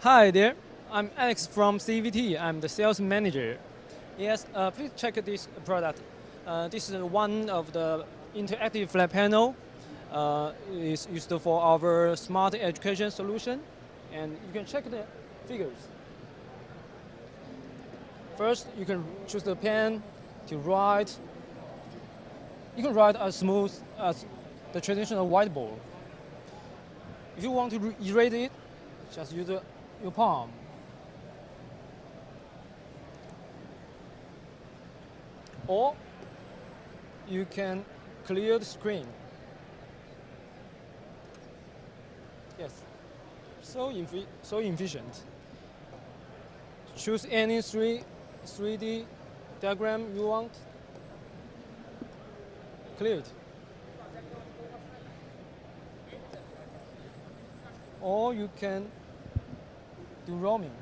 Hi there, I'm Alex from CVT. I'm the sales manager. Yes, please check this product. This is one of the interactive flat panel. It's used for our smart education solution, and you can check the figures. First, you can choose the pen to write. You can write as smooth as the traditional whiteboard. If you want to erase it, just use your palm. Or you can clear the screen. Yes, so efficient. Choose any 3D diagram you want. Clear it. Or you can do roaming.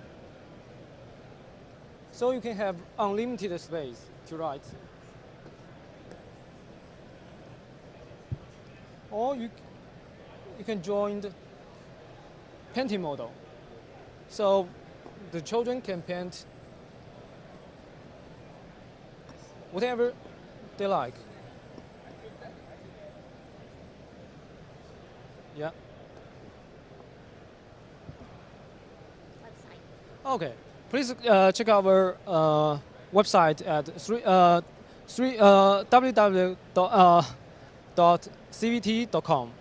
So you can have unlimited space to write. Or you can join the painting model. So the children can paint whatever they like. Yeah. Okay. Please check our website at www.cvt.com.